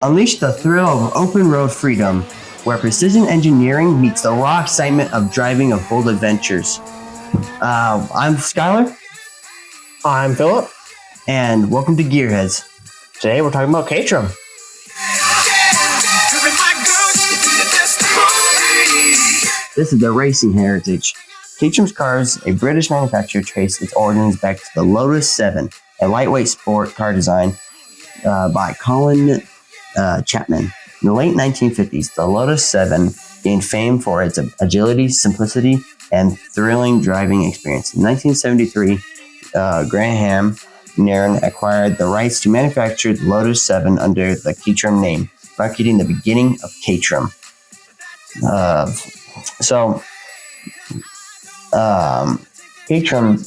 Unleash the thrill of open road freedom, where precision engineering meets the raw excitement of driving of bold adventures. I'm Skylar, I'm Philip, and welcome to Gearheads. Today we're talking about Caterham. This is the racing heritage. Caterham's cars, a British manufacturer, trace its origins back to the Lotus 7, a lightweight sport car design by Colin Chapman. In the late 1950s, the Lotus 7 gained fame for its agility, simplicity, and thrilling driving experience. In 1973, Graham Nairn acquired the rights to manufacture the Lotus 7 under the Caterham name, marking the beginning of Caterham. Caterham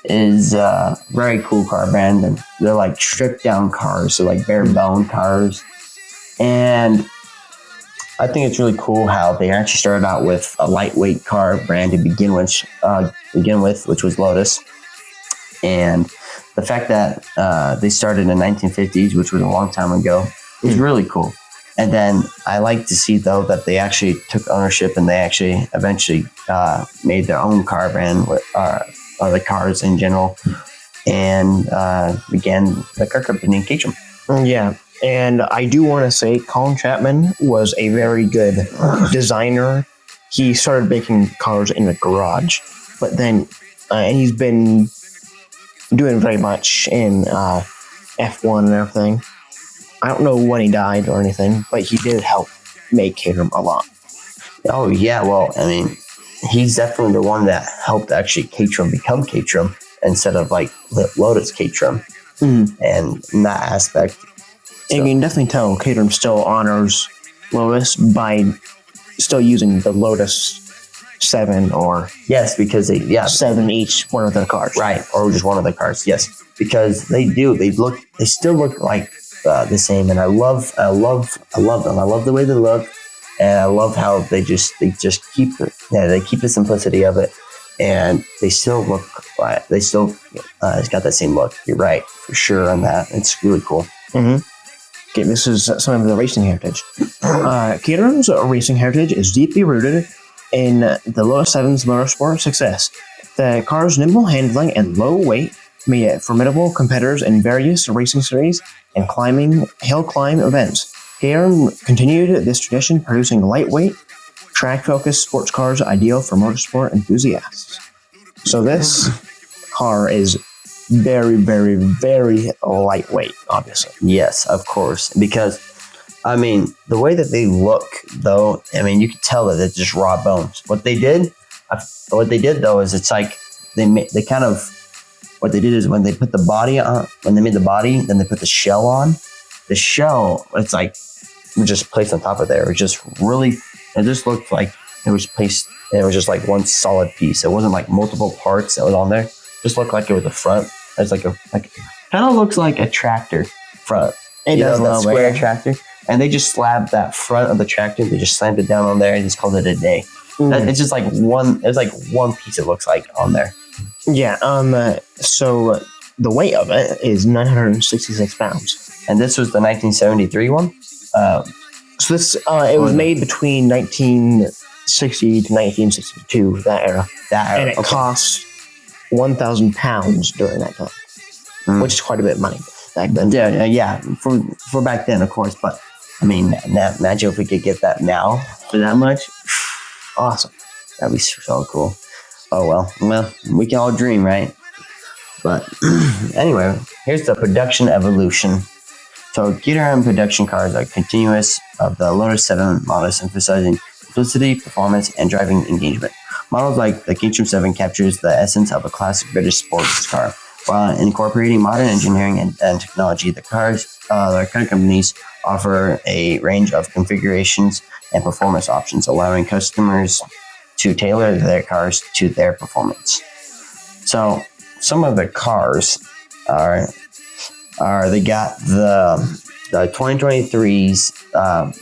is a very cool car brand, and they're like stripped down cars, so like bare bone cars. And I think it's really cool how they actually started out with a lightweight car brand to begin with, which was Lotus. And the fact that they started in the 1950s, which was a long time ago, is really cool. And then I like to see, though, that they actually took ownership and they actually eventually made their own car brand, the cars in general, and began the car company Caterham. Yeah, and I do want to say Colin Chapman was a very good designer. He started making cars in the garage, but then and he's been doing very much in F1 and everything. I don't know when he died or anything, but he did help make Caterham a lot. Oh, yeah. Well, I mean, he's definitely the one that helped actually Caterham become Caterham instead of like Lotus Caterham. And in that aspect. So. And you can definitely tell Caterham still honors Lotus by still using the Lotus 7 or... Yes, because 7 each one of their cars. Right, or just one of the cars, yes. Because they still look like the same, and I love them. I love the way they look, and I love how they just keep the simplicity of it, and they still look like it's got that same look. You're right, for sure on that. It's really cool. Mm-hmm. Okay, this is some of the racing heritage. Caterham's racing heritage is deeply rooted in the Lotus 7's motorsport success. The car's nimble handling and low weight made it formidable competitors in various racing series and hill climb events. Caterham continued this tradition, producing lightweight, track-focused sports cars ideal for motorsport enthusiasts. So this car is very, very, very lightweight, obviously. Yes, of course. Because, I mean, the way that they look, though, I mean, you can tell that they're just raw bones. What they did, though, is it's like what they did is when they put the body on, when they made the body, then they put the shell on. The shell, it's like just placed on top of there. It just looked like it was placed, and it was just like one solid piece. It wasn't like multiple parts that was on there. It just looked like it was the front. It's kind of looks like a tractor front. It does, that square tractor. And they just slabbed that front of the tractor. They just slammed it down on there and just called it a day. It's just like one. It's like one piece. It looks like on there. Yeah. So the weight of it is 966 pounds, and this was the 1973 one. So this it was made between 1960 to 1962, that era, and it cost 1,000 pounds during that time, which is quite a bit of money back then. Yeah, for back then, of course. But I mean, imagine if we could get that now for that much. Awesome. That'd be so cool. Oh, well, we can all dream, right? But anyway, here's the production evolution. So Caterham production cars are continuous of the Lotus 7 models, emphasizing simplicity, performance, and driving engagement. Models like the Caterham 7 captures the essence of a classic British sports car, while incorporating modern engineering and technology. The car companies offer a range of configurations and performance options, allowing customers to tailor their cars to their performance. So some of the cars they got the 2023s.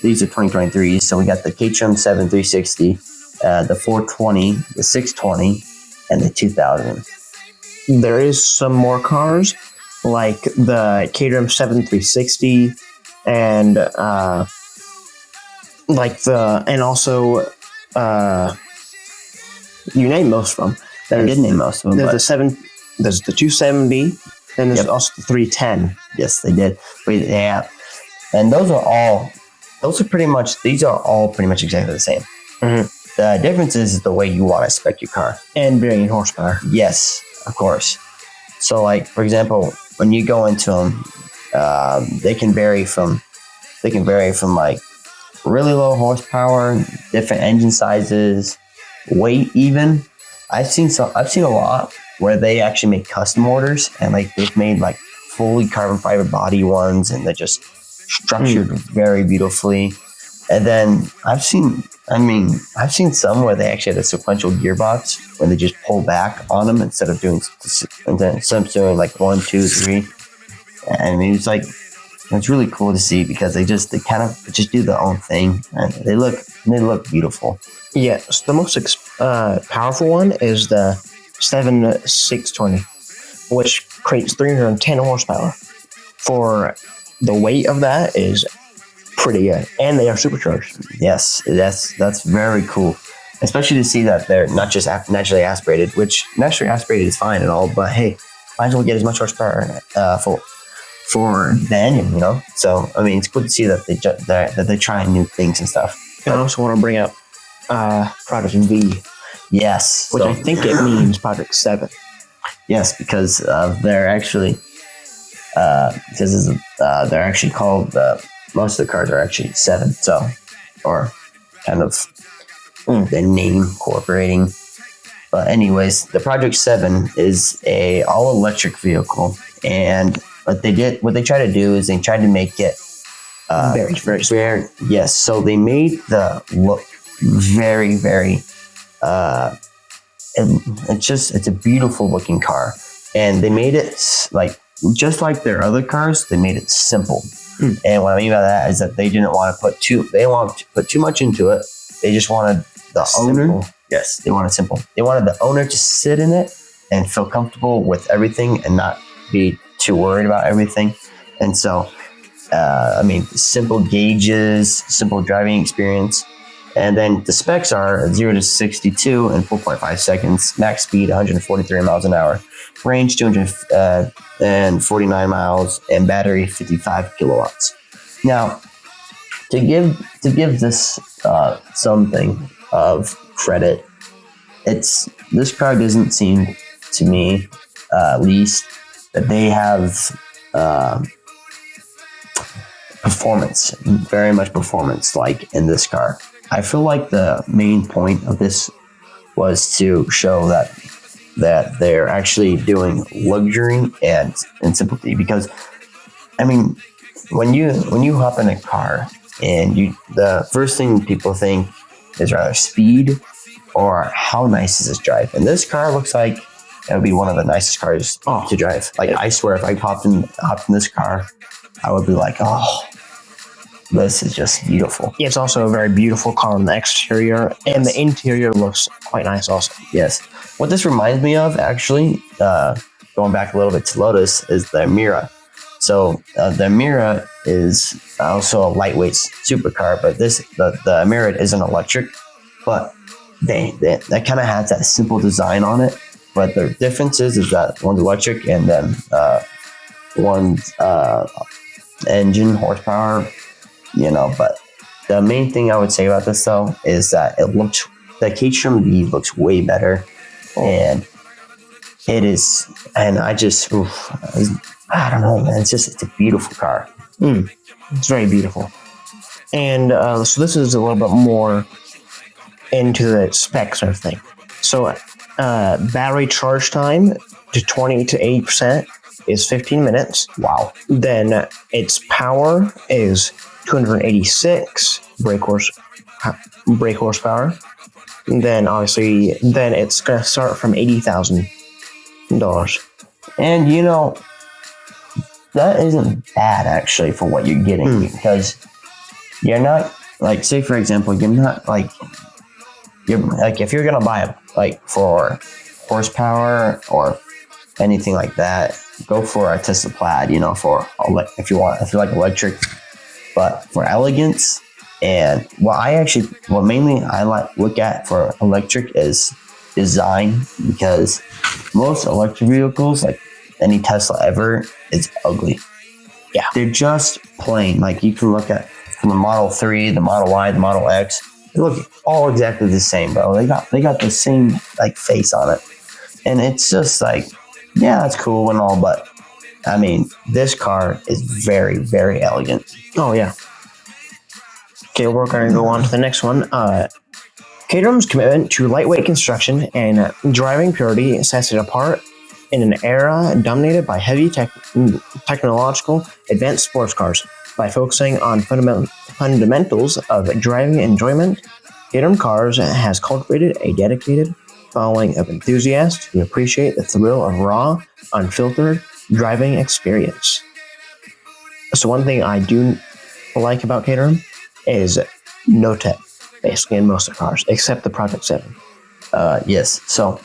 These are 2023s. So we got the Caterham 7 360, the 420, the 620, and the 2000. There is some more cars like the Caterham 7 360, and also you named most of them. I did name most of them. There's the 270, and there's also the 310. Yes, they did. Yeah, and these are all pretty much exactly the same. Mm-hmm. The difference is the way you want to spec your car and varying horsepower. Yes, of course. So, like for example, when you go into them, they can vary from like really low horsepower, different engine sizes, weight even. I've seen a lot where they actually make custom orders, and like they've made like fully carbon fiber body ones, and they're just structured very beautifully. And then I've seen some where they actually had a sequential gearbox when they just pull back on them instead of doing like 1, 2, 3. I mean, it's really cool to see because they kind of just do their own thing, and they look beautiful. Yeah, so the most powerful one is the 7620, which creates 310 horsepower. For the weight of that is pretty good, and they are supercharged. Yes, that's very cool, especially to see that they're not just naturally aspirated, which naturally aspirated is fine and all, but hey, might as well get as much horsepower for the engine, you know. So I mean, it's cool to see that they're trying new things and stuff. And I also want to bring up Project V. Yes, which I think it means Project 7. Yes, because they're actually they're actually called. Most of the cars are actually 7, so, or kind of the name incorporating. But anyways, the Project 7 is a all electric vehicle, and what they try to do is they try to make it very, very smart. Yes, so they made the look very, very. It's a beautiful looking car, and they made it like just like their other cars. They made it simple. And what I mean by that is that they didn't want to put too much into it. They just wanted the owner. Yes, they wanted simple. They wanted the owner to sit in it and feel comfortable with everything and not be too worried about everything. And so, simple gauges, simple driving experience. And then the specs are 0 to 62 in 4.5 seconds, max speed 143 miles an hour, range 249 miles, and battery 55 kilowatts. Now, to give this something of credit, this car doesn't seem to me, at least, that they have performance, very much performance like in this car. I feel like the main point of this was to show that they're actually doing luxury and simplicity. Because, I mean, when you hop in a car and the first thing people think is rather speed or how nice is this drive. And this car looks like it would be one of the nicest cars to drive. Like, I swear, if I hopped in this car, I would be like, oh, this is just beautiful. Yeah, it's also a very beautiful car on the exterior, and the interior looks quite nice also. Yes. What this reminds me of, actually, going back a little bit to Lotus, is the Mira. So the Mira is also a lightweight supercar, but the Mira isn't electric, but that kind of has that simple design on it. But the difference is that one's electric and then one's engine horsepower. You know, but the main thing I would say about this though is that the Caterham V looks way better, and it is. And I don't know, man. It's a beautiful car. It's very beautiful, and so this is a little bit more into the specs and everything. So, battery charge time to 20 to 80% is 15 minutes. Wow. Then its power is 286 brake horsepower. And then obviously, it's gonna start from $80,000. And you know, that isn't bad actually for what you're getting, because you're not like, say for example, if you're gonna buy for horsepower or anything like that, go for a Tesla Plaid. You know, if you like electric. but for elegance and what mainly I look at for electric is design, because most electric vehicles, like any Tesla ever, is ugly. Yeah. They're just plain. Like you can look at from the Model 3, the Model Y, the Model X. They look all exactly the same, bro. They got the same like face on it. And it's just like, yeah, it's cool and all, but I mean, this car is very, very elegant. Oh, yeah. Okay, we're going to go on to the next one. Caterham's commitment to lightweight construction and driving purity sets it apart in an era dominated by heavy technological advanced sports cars. By focusing on fundamentals of driving enjoyment, Caterham Cars has cultivated a dedicated following of enthusiasts who appreciate the thrill of raw, unfiltered driving experience. So one thing I do like about Caterham is no tech, basically in most of the cars, except the Project 7. Yes. So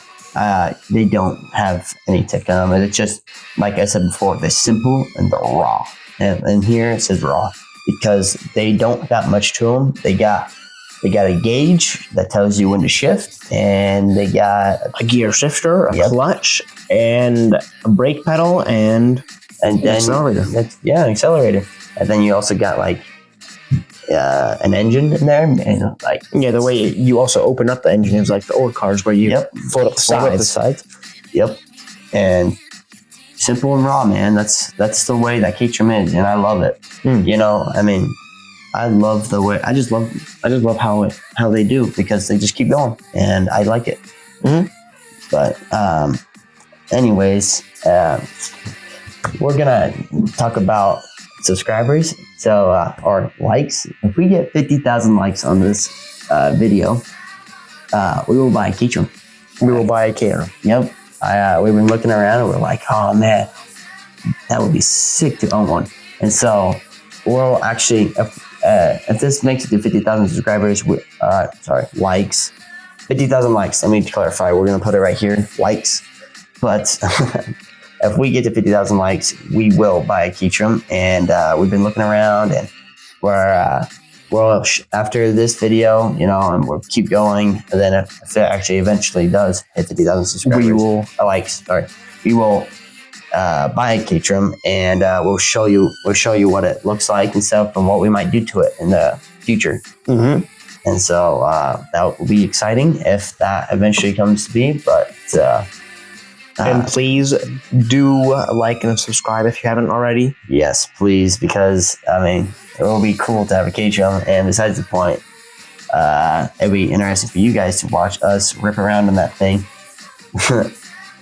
they don't have any tech on them. It's just, like I said before, they're simple and they're raw. And here it says raw because they don't got much to them. They got a gauge that tells you when to shift, and they got a gear shifter, a clutch, and a brake pedal, and an accelerator. An accelerator. And then you also got like an engine in there, and the way you also open up the engine is like the old cars where you fold up the sides. Yep. And simple and raw, man. That's the way that Caterham is, and I love it. You know, I mean, I love the way. I just love how they do, because they just keep going, and I like it. But anyways, we're gonna talk about subscribers. So or likes. If we get 50,000 likes on this video, we will buy a Caterham. We will buy a Caterham. Yep. We've been looking around and we're like, oh man, that would be sick to own one. And so we'll actually, if this makes it to 50,000 subscribers, likes, 50,000 likes. Let me clarify. We're going to put it right here, likes. But if we get to 50,000 likes, we will buy a Caterham. And we've been looking around, and we'll after this video, you know, and we'll keep going. And then if it actually eventually does hit 50,000 subscribers, we will buy a Caterham, and we'll show you what it looks like and stuff, and what we might do to it in the future. And so that will be exciting if that eventually comes to be. But and please do like and subscribe if you haven't already. Yes, please, because I mean, it will be cool to have a Caterham, and besides the point, it'd be interesting for you guys to watch us rip around in that thing.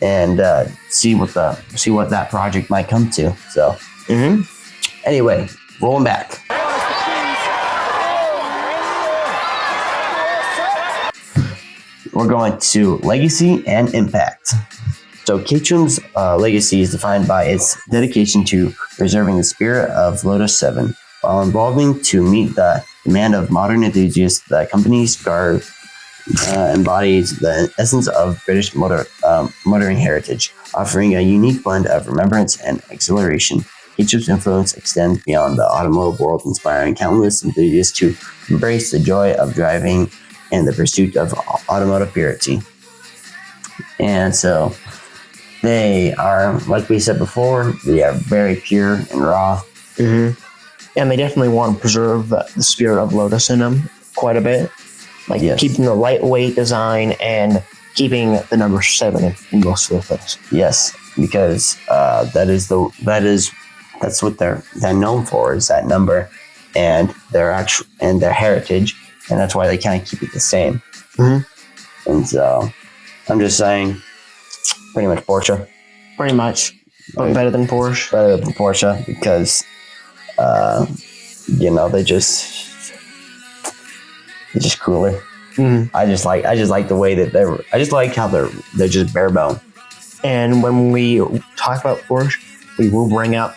And see what that project might come to. So anyway, rolling back. We're going to legacy and impact. So Caterham's legacy is defined by its dedication to preserving the spirit of Lotus 7 while evolving to meet the demand of modern enthusiasts. The company's car embodies the essence of British motoring heritage, offering a unique blend of remembrance and exhilaration. Caterham's influence extends beyond the automotive world, inspiring countless enthusiasts to embrace the joy of driving and the pursuit of automotive purity. And so they are, like we said before, they are very pure and raw. And they definitely want to preserve the spirit of Lotus in them quite a bit. Like keeping the lightweight design and keeping the number 7 in most of the things. Yes, because that's what they're known for, is that number and their heritage, and that's why they kind of keep it the same. And so I'm just saying, pretty much Porsche. Pretty much, but better than Porsche. Better than Porsche, because you know, they're just cooler. I just like the way that I just like how they're just bare bone. And when we talk about Porsche, we will bring up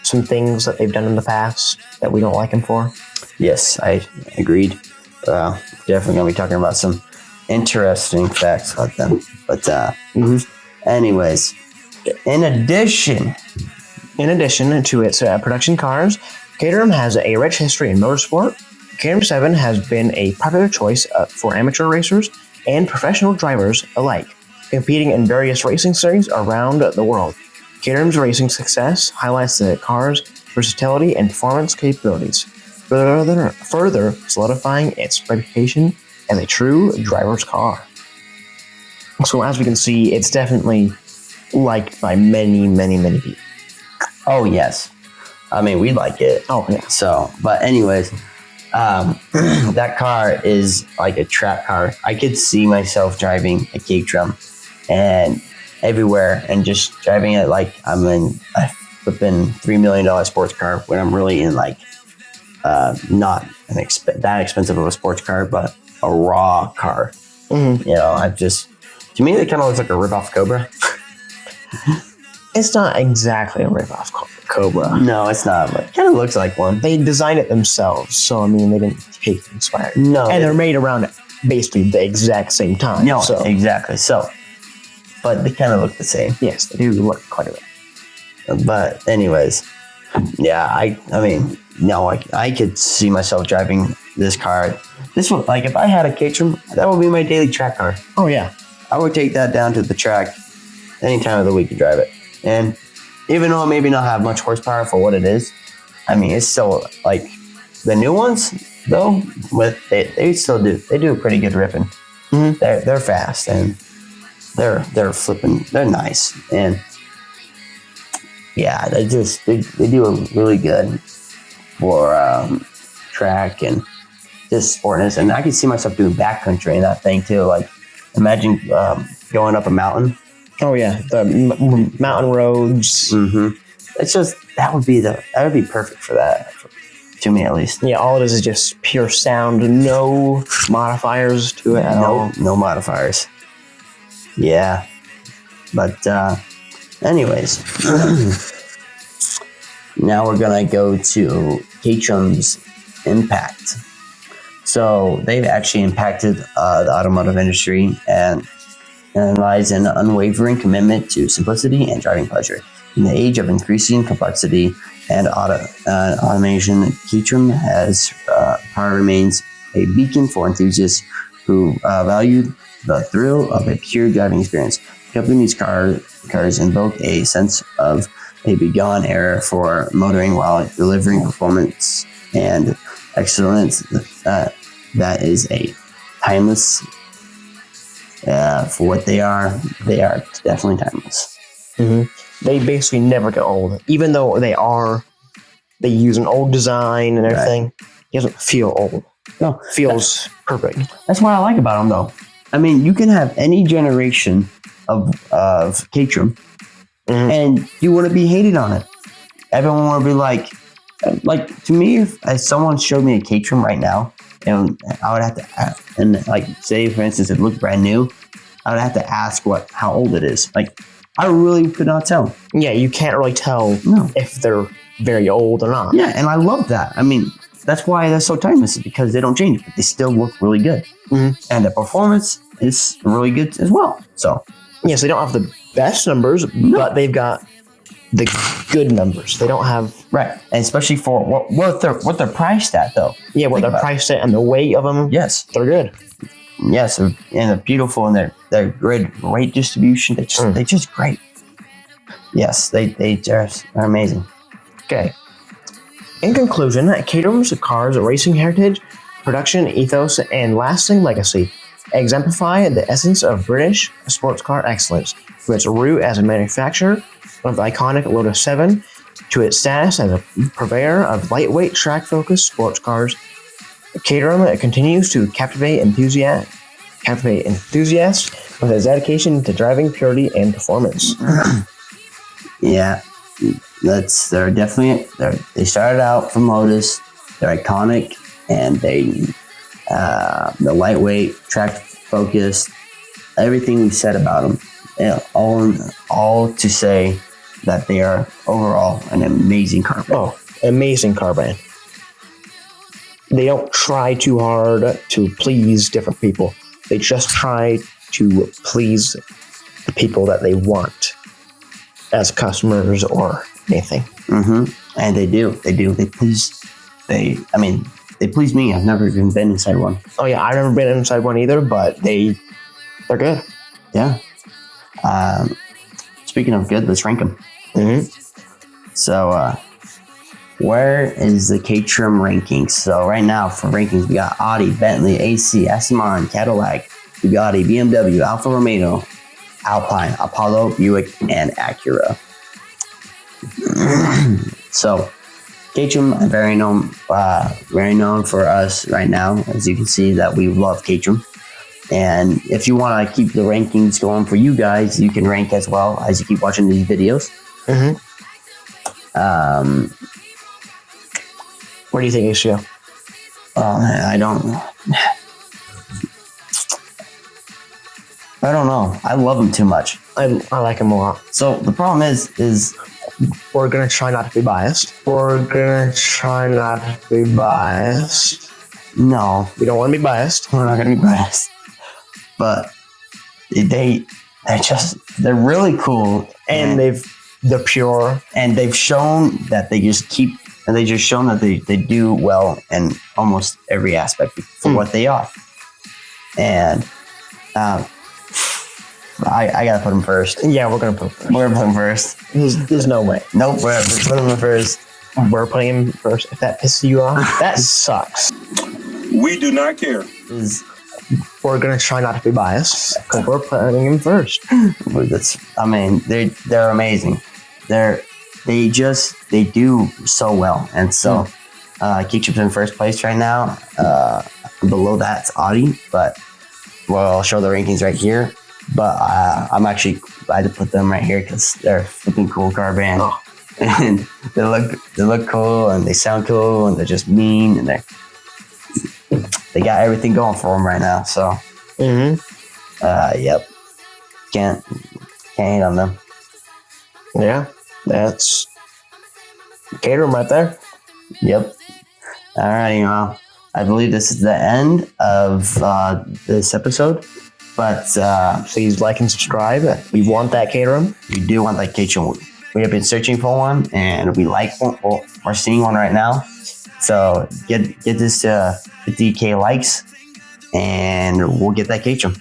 some things that they've done in the past that we don't like them for. Yes, I agreed. Definitely gonna be talking about some interesting facts about them. But anyways, in addition to its production cars, Caterham has a rich history in motorsport. Caterham 7 has been a popular choice for amateur racers and professional drivers alike, competing in various racing series around the world. Caterham's racing success highlights the car's versatility and performance capabilities, further solidifying its reputation as a true driver's car. So as we can see, it's definitely liked by many, many, many people. Oh, yes. I mean, we like it. Oh, yeah. So, but anyways, that car is like a track car. I could see myself driving a Caterham and everywhere and just driving it like I'm in a flipping $3 million sports car when I'm really in like not that expensive of a sports car, but a raw car. Mm-hmm. You know, to me, it kind of looks like a rip-off Cobra. It's not exactly a rip-off Cobra. No, it's not, but it kind of looks like one. They designed it themselves, so I mean, they didn't take inspired. No. And they're made around basically the exact same time. No, so. exactly. So, but they kind of look the same. Yes, they do look quite a bit. But anyways, yeah, I mean, no, I could see myself driving this car. This would, like, if I had a Caterham, that would be my daily track car. Oh, yeah. I would take that down to the track any time of the week to drive it. And even though it maybe not have much horsepower for what it is, I mean, it's still, like, the new ones, though, they still do. They do a pretty good ripping. Mm-hmm. They're fast, and they're flipping. They're nice. And, yeah, they do a really good for track and just sportness. And I can see myself doing backcountry in that thing, too. Like, imagine going up a mountain. Oh yeah, the mountain roads. Mm-hmm. It's just that would be perfect for that, to me at least. Yeah, all it is just pure sound, no modifiers to it at all. No modifiers. Yeah, but anyways, now we're gonna go to Caterham's impact. So they've actually impacted the automotive industry and lies in an unwavering commitment to simplicity and driving pleasure. In the age of increasing complexity and automation, Caterham remains a beacon for enthusiasts who value the thrill of a pure driving experience. The company's cars invoke a sense of a bygone era for motoring while delivering performance and excellence that is a timeless. For what they are definitely timeless. Mm-hmm. They basically never get old, even though they use an old design and everything. Right. It doesn't feel old. No, it feels perfect. That's what I like about them, though. I mean, you can have any generation of Caterham, mm-hmm. and you wouldn't be hated on it. Everyone would be like to me, if someone showed me a Caterham right now, and I would have to, and like say for instance, it looked brand new, I would have to ask how old it is. Like, I really could not tell. Yeah, you can't really tell if they're very old or not. Yeah, and I love that. I mean, that's why they're so timeless, because they don't change, but they still look really good. Mm-hmm. And the performance is really good as well. So yes, they don't have the best numbers, but they've got the good numbers. They don't have and especially for what they're priced at, though. Yeah, what they're priced at and the weight of them. Yes, they're good. Yes, and they're beautiful, and they're great weight distribution. They're just great. Yes, they just are amazing. Okay. In conclusion, Caterham's cars' racing heritage, production ethos, and lasting legacy exemplify the essence of British sports car excellence, from its root as a manufacturer of the iconic Lotus 7 to its status as a purveyor of lightweight, track-focused sports cars. Caterham continues to captivate enthusiasts with its dedication to driving purity and performance. Yeah, they started out from Lotus. They're iconic, and the lightweight, track focused, everything we said about them, all to say that they are overall an amazing car brand. Oh, amazing car brand. They don't try too hard to please different people. They just try to please the people that they want as customers or anything. Mm-hmm. And they do. They please. They please me. I've never even been inside one. Oh yeah, I've never been inside one either, but they're good. Yeah. Speaking of good, let's rank them. So, where is the Caterham rankings? So right now for rankings, we got Audi, Bentley, AC, Aston Martin, Cadillac, Bugatti, BMW, Alfa Romeo, Alpine, Apollo, Buick, and Acura. So Caterham, very known for us right now. As you can see, that we love Caterham. And if you want to keep the rankings going for you guys, you can rank as well as you keep watching these videos. Where do you think it should go? I don't know. I love them too much. I like them a lot. So the problem is We're gonna try not to be biased. No, we don't want to be biased. we're not gonna be biased. But they're really cool, And they're pure. and they've shown that they just do well in almost every aspect for what they are. And I gotta put them first. Yeah, we're gonna put them first. We're gonna put them first. There's no way. Nope, we're putting them first. We're putting him first. If that pisses you off, that sucks. We do not care. We're gonna try not to be biased because we're putting him first. They're amazing. They do so well, and so Caterham's in first place right now. Below that's Audi, but I'll show the rankings right here. But I'm actually glad to put them right here because they're a flipping cool car band, and they look cool and they sound cool and they're just mean and they got everything going for them right now. So, yep, can't hate on them. Yeah, that's Caterham right there. Yep. Alrighty, well, I believe this is the end of this episode. But Please like and subscribe. We want that Caterham. we do want that Caterham. We have been searching for one, and we like one. Well, we're seeing one right now. So get this 50K likes, and we'll get that Caterham.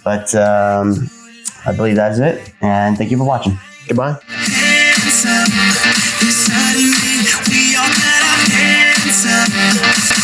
But I believe that's it, and thank you for watching. Goodbye. Hands up, we all got our hands up.